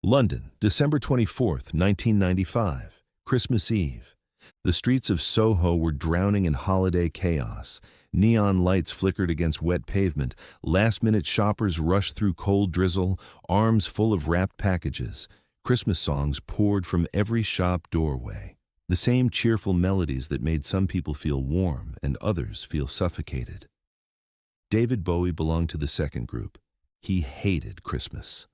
London, December 24th, 1995, Christmas Eve. The streets of Soho were drowning in holiday chaos. Neon lights flickered against wet pavement. Last-minute shoppers rushed through cold drizzle, arms full of wrapped packages. Christmas songs poured from every shop doorway. The same cheerful melodies that made some people feel warm and others feel suffocated. David Bowie belonged to the second group. He hated Christmas.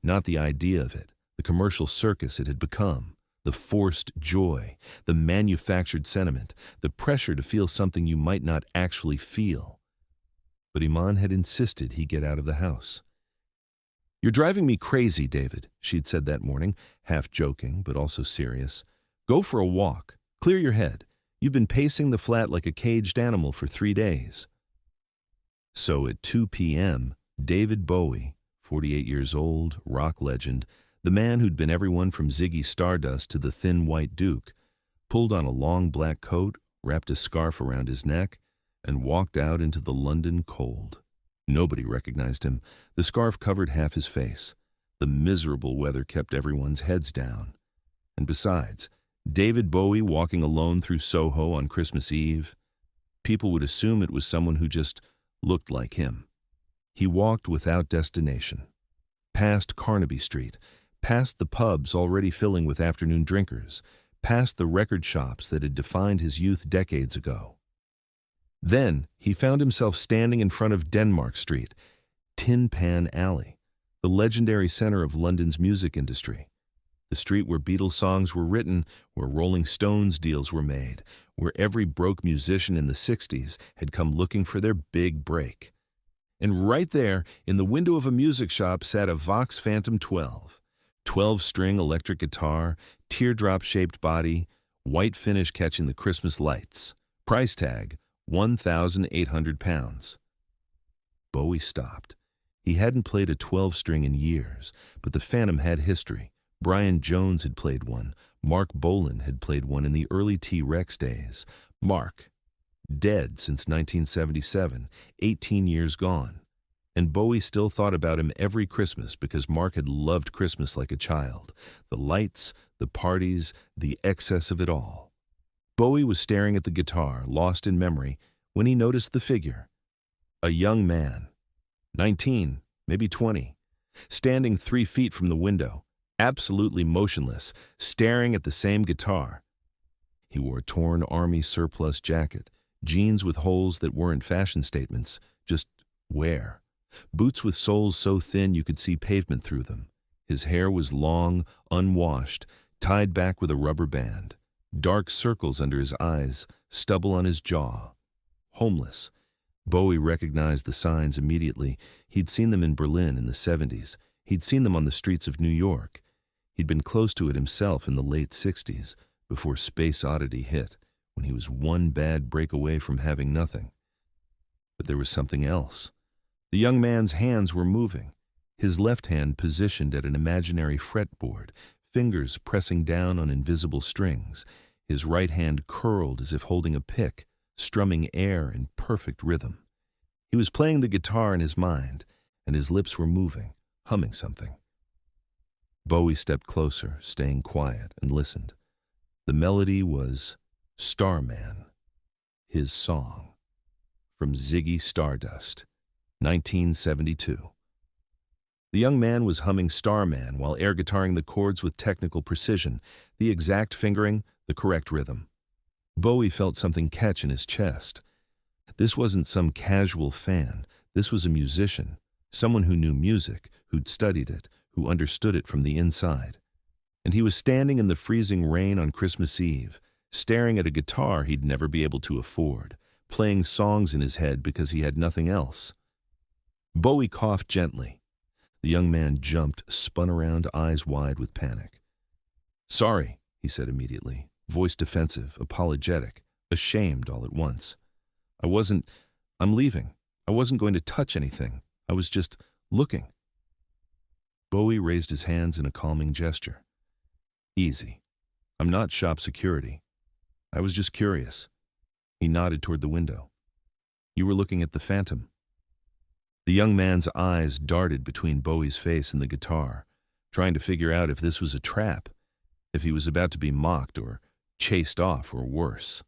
Not the idea of it, the commercial circus it had become, the forced joy, the manufactured sentiment, the pressure to feel something you might not actually feel. But Iman had insisted he get out of the house. "You're driving me crazy, David," she'd said that morning, half joking but also serious. "Go for a walk. Clear your head. You've been pacing the flat like a caged animal for 3 days. So at 2 p.m., David Bowie, 48 years old, rock legend, the man who'd been everyone from Ziggy Stardust to the Thin White Duke, pulled on a long black coat, wrapped a scarf around his neck, and walked out into the London cold. Nobody recognized him. The scarf covered half his face. The miserable weather kept everyone's heads down. And besides, David Bowie walking alone through Soho on Christmas Eve, people would assume it was someone who just looked like him. He walked without destination, past Carnaby Street, past the pubs already filling with afternoon drinkers, past the record shops that had defined his youth decades ago. Then he found himself standing in front of Denmark Street, Tin Pan Alley, the legendary center of London's music industry. The street where Beatles songs were written, where Rolling Stones deals were made, where every broke musician in the 60s had come looking for their big break. And right there, in the window of a music shop, sat a Vox Phantom 12. 12-string electric guitar, teardrop-shaped body, white finish catching the Christmas lights. Price tag, £1,800. Bowie stopped. He hadn't played a 12-string in years, but the Phantom had history. Brian Jones had played one. Mark Bolan had played one in the early T-Rex days. Mark, dead since 1977, 18 years gone. And Bowie still thought about him every Christmas because Mark had loved Christmas like a child. The lights, the parties, the excess of it all. Bowie was staring at the guitar, lost in memory, when he noticed the figure. A young man, 19, maybe 20, standing 3 feet from the window, absolutely motionless, staring at the same guitar. He wore a torn army surplus jacket, jeans with holes that weren't fashion statements, just wear. Boots with soles so thin you could see pavement through them. His hair was long, unwashed, tied back with a rubber band. Dark circles under his eyes, stubble on his jaw. Homeless. Bowie recognized the signs immediately. He'd seen them in Berlin in the 70s. He'd seen them on the streets of New York. He'd been close to it himself in the late 60s, before Space Oddity hit, when he was one bad break away from having nothing. But there was something else. The young man's hands were moving, his left hand positioned at an imaginary fretboard, fingers pressing down on invisible strings, his right hand curled as if holding a pick, strumming air in perfect rhythm. He was playing the guitar in his mind, and his lips were moving, humming something. Bowie stepped closer, staying quiet, and listened. The melody was Starman, his song, from Ziggy Stardust, 1972. The young man was humming Starman while air guitaring the chords with technical precision, the exact fingering, the correct rhythm. Bowie felt something catch in his chest. This wasn't some casual fan. This was a musician, someone who knew music, who'd studied it, who understood it from the inside. And he was standing in the freezing rain on Christmas Eve, staring at a guitar he'd never be able to afford, playing songs in his head because he had nothing else. Bowie coughed gently. The young man jumped, spun around, eyes wide with panic. "Sorry," he said immediately, voice defensive, apologetic, ashamed all at once. I'm leaving. I wasn't going to touch anything. I was just looking." Bowie raised his hands in a calming gesture. "Easy. I'm not shop security. I was just curious." He nodded toward the window. "You were looking at the Phantom." The young man's eyes darted between Bowie's face and the guitar. trying to figure out if this was a trap, if he was about to be mocked or chased off or worse.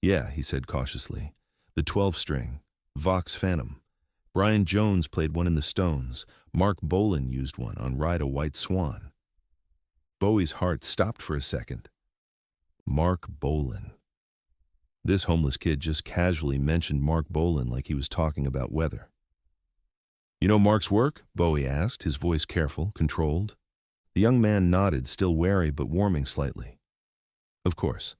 "Yeah," he said cautiously. "The 12-string, Vox Phantom. Brian Jones played one in the Stones. Mark Bolan used one on Ride a White Swan." Bowie's heart stopped for a second. Mark Bolan. This homeless kid just casually mentioned Mark Bolan like he was talking about weather. "You know Mark's work?" Bowie asked, his voice careful, controlled. The young man nodded, still wary but warming slightly. "Of course.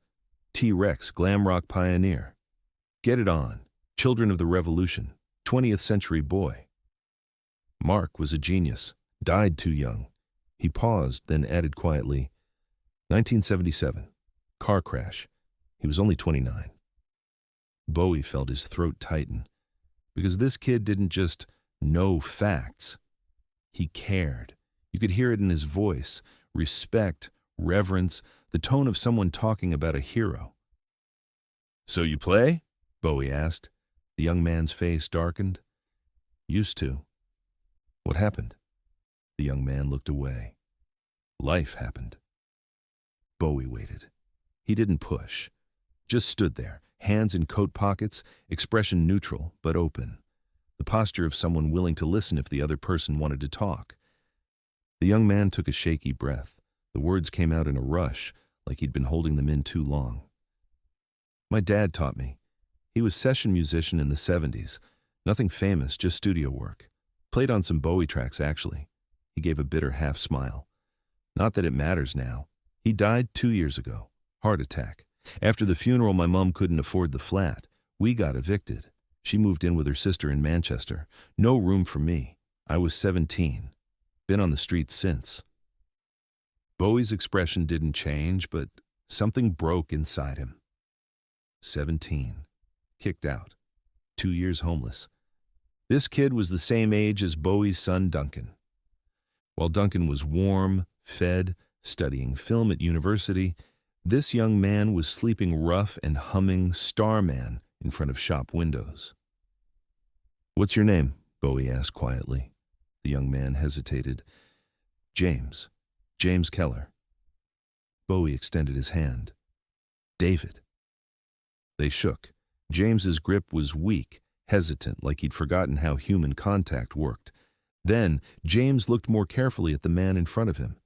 T-Rex, glam rock pioneer. Get It On, Children of the Revolution, 20th Century Boy." Mark was a genius, died too young. He paused, then added quietly, 1977, car crash. He was only 29. Bowie felt his throat tighten, because this kid didn't just know facts. He cared. You could hear it in his voice, respect, reverence, the tone of someone talking about a hero. "So you play?" Bowie asked. The young man's face darkened. "Used to." "What happened?" The young man looked away. "Life happened." Bowie waited. He didn't push, just stood there, hands in coat pockets, expression neutral but open. The posture of someone willing to listen if the other person wanted to talk. The young man took a shaky breath. The words came out in a rush, like he'd been holding them in too long. "My dad taught me. He was session musician in the 70s. Nothing famous, just studio work. Played on some Bowie tracks, actually." He gave a bitter half smile. "Not that it matters now. He died 2 years ago. Heart attack. After the funeral, my mom couldn't afford the flat. We got evicted. She moved in with her sister in Manchester. No room for me. I was 17. Been on the streets since." Bowie's expression didn't change, but something broke inside him. 17. Kicked out. 2 years homeless. This kid was the same age as Bowie's son Duncan. While Duncan was warm, fed, studying film at university, this young man was sleeping rough and humming Starman in front of shop windows. "What's your name?" Bowie asked quietly. The young man hesitated. "James. James Keller." Bowie extended his hand. "David." They shook. James's grip was weak, hesitant, like he'd forgotten how human contact worked. Then James looked more carefully at the man in front of him.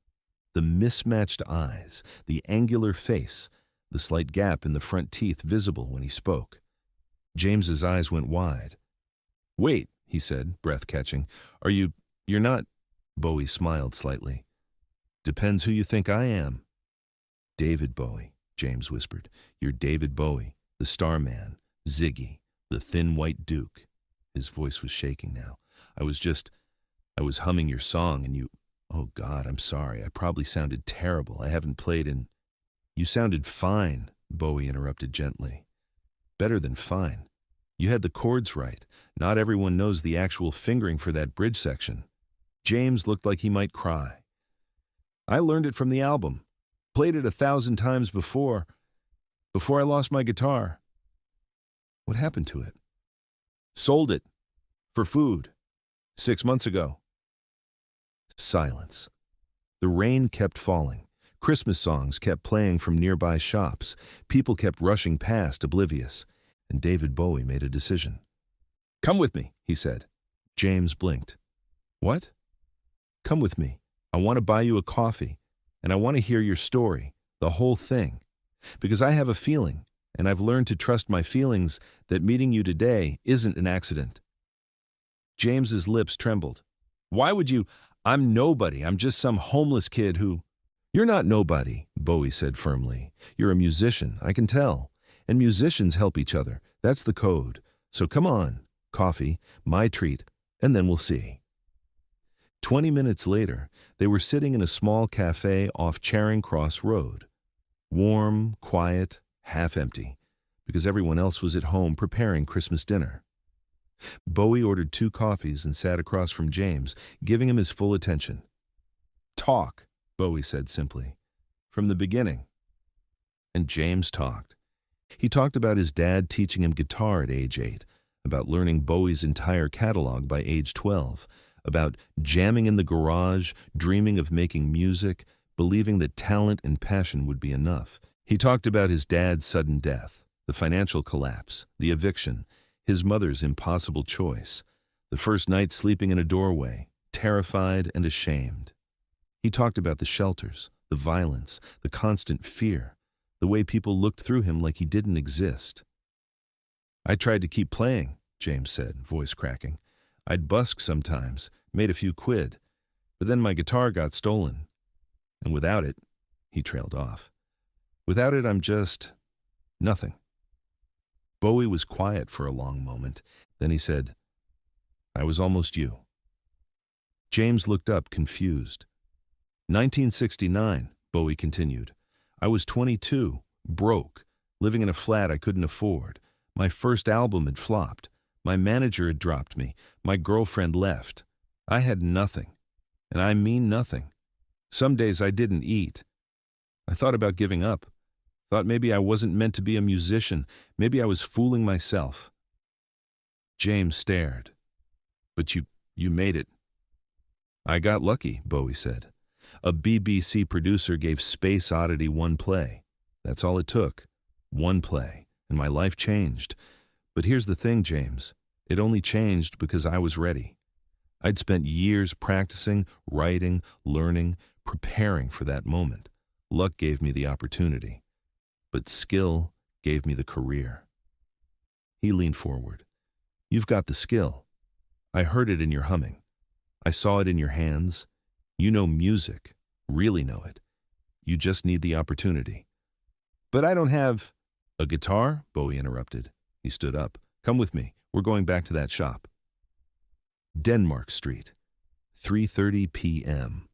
The mismatched eyes, the angular face, the slight gap in the front teeth visible when he spoke. James's eyes went wide. "Wait," he said, breath catching. You're not—" Bowie smiled slightly. "Depends who you think I am." "David Bowie," James whispered. "You're David Bowie, the Starman, Ziggy, the Thin White Duke." His voice was shaking now. I was humming your song and you— Oh God, I'm sorry. I probably sounded terrible. I haven't played in—" "You sounded fine," Bowie interrupted gently. "Better than fine. You had the chords right. Not everyone knows the actual fingering for that bridge section." James looked like he might cry. "I learned it from the album. Played it 1,000 times before I lost my guitar." "What happened to it?" "Sold it. For food. 6 months ago." Silence. The rain kept falling. Christmas songs kept playing from nearby shops. People kept rushing past, oblivious. And David Bowie made a decision. "Come with me," he said. James blinked. "What?" "Come with me. I want to buy you a coffee, and I want to hear your story, the whole thing. Because I have a feeling, and I've learned to trust my feelings, that meeting you today isn't an accident." James's lips trembled. "Why would you— I'm nobody. I'm just some homeless kid who—" "You're not nobody," Bowie said firmly. "You're a musician, I can tell. And musicians help each other. That's the code. So come on. Coffee, my treat, and then we'll see." 20 minutes later, they were sitting in a small cafe off Charing Cross Road. Warm, quiet, half empty, because everyone else was at home preparing Christmas dinner. Bowie ordered 2 coffees and sat across from James, giving him his full attention. "Talk," Bowie said simply. "From the beginning." And James talked. He talked about his dad teaching him guitar at age 8, about learning Bowie's entire catalog by age 12, about jamming in the garage, dreaming of making music, believing that talent and passion would be enough. He talked about his dad's sudden death, the financial collapse, the eviction, his mother's impossible choice, the first night sleeping in a doorway, terrified and ashamed. He talked about the shelters, the violence, the constant fear, the way people looked through him like he didn't exist. "I tried to keep playing," James said, voice cracking. "I'd busk sometimes, made a few quid, but then my guitar got stolen. And without it," he trailed off, "without it I'm just nothing." Bowie was quiet for a long moment. Then he said, "I was almost you." James looked up, confused. 1969, Bowie continued. "I was 22, broke, living in a flat I couldn't afford. My first album had flopped. My manager had dropped me. My girlfriend left. I had nothing. And I mean nothing. Some days I didn't eat. I thought about giving up. Thought maybe I wasn't meant to be a musician. Maybe I was fooling myself." James stared. "But you made it." "I got lucky," Bowie said. "A BBC producer gave Space Oddity one play. That's all it took. One play. And my life changed. But here's the thing, James. It only changed because I was ready. I'd spent years practicing, writing, learning, preparing for that moment. Luck gave me the opportunity. But skill gave me the career." He leaned forward. "You've got the skill. I heard it in your humming. I saw it in your hands. You know music, really know it. You just need the opportunity." "But I don't have—" "A guitar?" Bowie interrupted. He stood up. "Come with me. We're going back to that shop." Denmark Street, 3:30 p.m.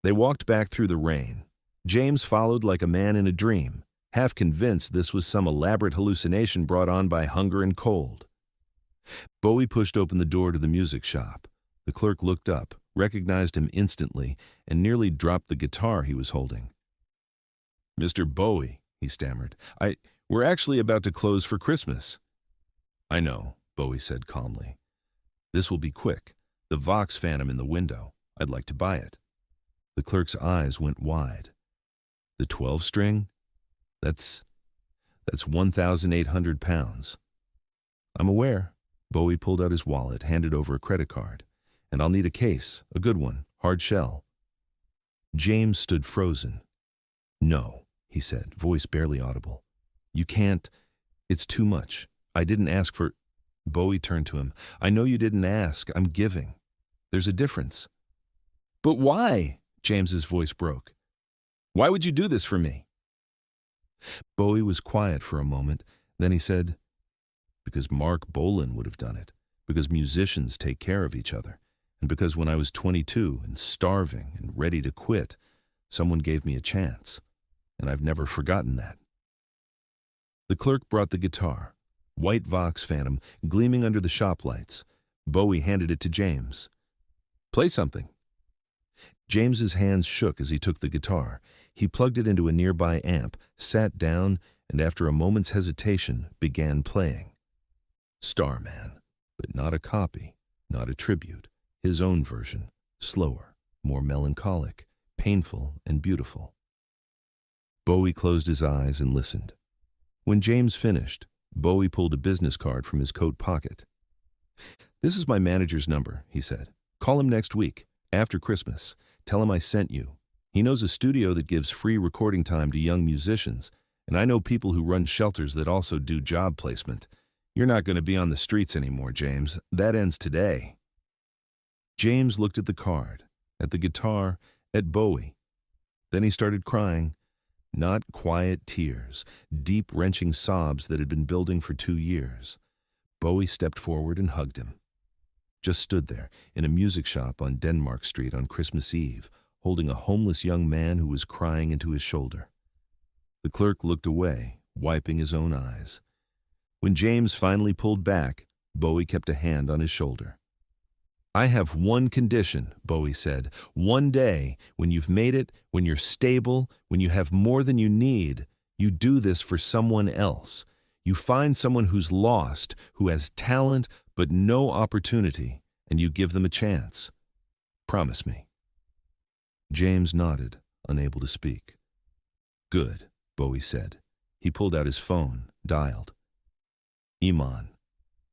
They walked back through the rain. James followed like a man in a dream, half convinced this was some elaborate hallucination brought on by hunger and cold. Bowie pushed open the door to the music shop. The clerk looked up, recognized him instantly, and nearly dropped the guitar he was holding. "Mr. Bowie," he stammered, we're actually about to close for Christmas." "I know," Bowie said calmly. "This will be quick. The Vox Phantom in the window. I'd like to buy it." The clerk's eyes went wide. "The 12-string? That's 1,800 pounds. "I'm aware." Bowie pulled out his wallet, handed over a credit card. "And I'll need a case, a good one, hard shell." James stood frozen. "No," he said, voice barely audible. "You can't. It's too much. I didn't ask for—" Bowie turned to him. "I know you didn't ask. I'm giving. There's a difference." "But why?" James's voice broke. "Why would you do this for me?" Bowie was quiet for a moment. Then he said, "Because Mark Bolan would have done it. Because musicians take care of each other. And because when I was 22 and starving and ready to quit, someone gave me a chance. And I've never forgotten that." The clerk brought the guitar, white Vox Phantom, gleaming under the shop lights. Bowie handed it to James. "Play something." James's hands shook as he took the guitar. He plugged it into a nearby amp, sat down, and after a moment's hesitation, began playing. Starman, but not a copy, not a tribute, his own version, slower, more melancholic, painful and beautiful. Bowie closed his eyes and listened. When James finished, Bowie pulled a business card from his coat pocket. "This is my manager's number," he said. "Call him next week, after Christmas. Tell him I sent you. He knows a studio that gives free recording time to young musicians, and I know people who run shelters that also do job placement. You're not going to be on the streets anymore, James. That ends today." James looked at the card, at the guitar, at Bowie. Then he started crying. Not quiet tears, deep, wrenching sobs that had been building for 2 years. Bowie stepped forward and hugged him. Just stood there, in a music shop on Denmark Street on Christmas Eve, holding a homeless young man who was crying into his shoulder. The clerk looked away, wiping his own eyes. When James finally pulled back, Bowie kept a hand on his shoulder. "I have one condition," Bowie said. "One day, when you've made it, when you're stable, when you have more than you need, you do this for someone else. You find someone who's lost, who has talent but no opportunity, and you give them a chance. Promise me." James nodded, unable to speak. "Good," Bowie said. He pulled out his phone, dialed. "Iman,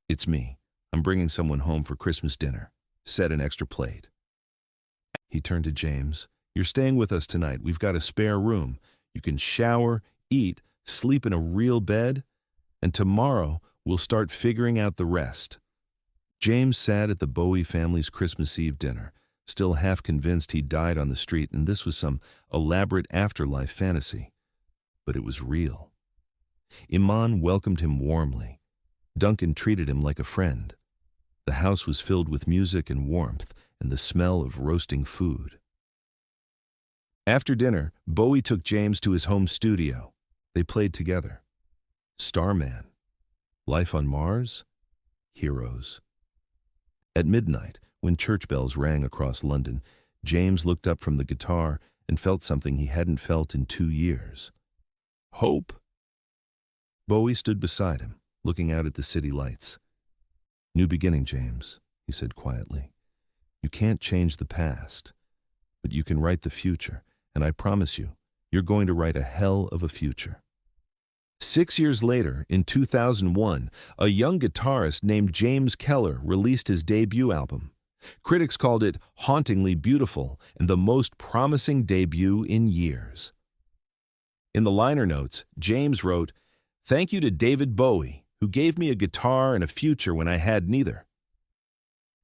it's me. I'm bringing someone home for Christmas dinner. Set an extra plate." He turned to James. "You're staying with us tonight. We've got a spare room. You can shower, eat, sleep in a real bed, and tomorrow we'll start figuring out the rest." James sat at the Bowie family's Christmas Eve dinner, still half convinced he'd died on the street and this was some elaborate afterlife fantasy. But it was real. Iman welcomed him warmly. Duncan treated him like a friend. The house was filled with music and warmth and the smell of roasting food. After dinner, Bowie took James to his home studio. They played together. Starman. Life on Mars? Heroes. At midnight, when church bells rang across London, James looked up from the guitar and felt something he hadn't felt in 2 years. Hope. Bowie stood beside him, looking out at the city lights. "New beginning, James," he said quietly. "You can't change the past, but you can write the future, and I promise you, you're going to write a hell of a future." 6 years later, in 2001, a young guitarist named James Keller released his debut album. Critics called it hauntingly beautiful and the most promising debut in years. In the liner notes, James wrote, "Thank you to David Bowie, who gave me a guitar and a future when I had neither."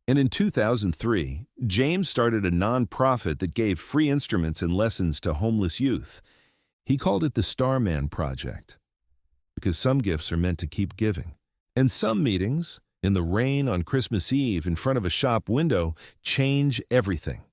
And in 2003, James started a non-profit that gave free instruments and lessons to homeless youth. He called it the Starman Project. Because some gifts are meant to keep giving. And some meetings, in the rain on Christmas Eve in front of a shop window, change everything.